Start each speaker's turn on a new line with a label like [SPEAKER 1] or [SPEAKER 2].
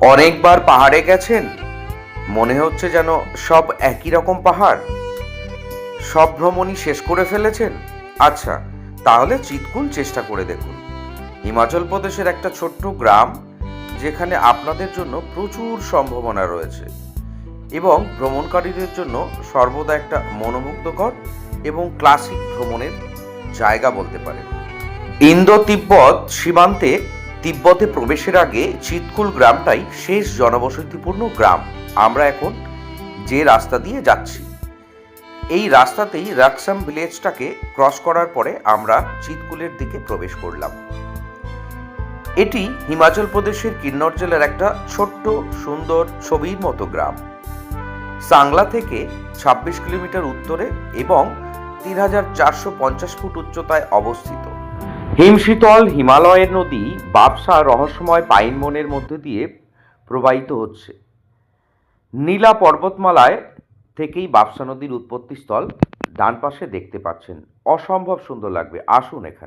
[SPEAKER 1] অনেকবার পাহাড়ে গেছেন? মনে হচ্ছে যেন সব একই রকম পাহাড়। সব ভ্রমণই শেষ করে ফেলেছেন? আচ্ছা, তাহলে চিৎকুল চেষ্টা করে দেখুন। হিমাচল প্রদেশের একটা ছোট্ট গ্রাম, যেখানে আপনাদের জন্য প্রচুর সম্ভাবনা রয়েছে এবং ভ্রমণকারীদের জন্য সর্বদা একটা মনোমুগ্ধকর এবং ক্লাসিক ভ্রমণের জায়গা বলতে পারেন। ইন্দো তিব্বত সীমান্তে তিব্বতে প্রবেশের আগে চিৎকুল গ্রামটাই শেষ জনবসতিপূর্ণ গ্রাম। আমরা এখন যে রাস্তা দিয়ে যাচ্ছি, এই রাস্তাতেই রাকসাম ভিলেজটাকে ক্রস করার পরে আমরা চিৎকুলের দিকে প্রবেশ করলাম। এটি হিমাচল প্রদেশের কিন্নর জেলার একটা ছোট্ট সুন্দর ছবির মতো গ্রাম। সাংলা থেকে ২৬ কিলোমিটার উত্তরে এবং ৩,৪৫০ ফুট উচ্চতায় অবস্থিত। হিমশীতল হিমালয়ের নদী বাবসা রহস্যময় পাইন বনের মধ্যে দিয়ে প্রবাহিত হচ্ছে। নীলা পর্বতমালায় থেকেই বাবসা নদীর উৎপত্তিস্থল ডান পাশে দেখতে পাচ্ছেন। অসম্ভব সুন্দর লাগবে, আসুন এখানে।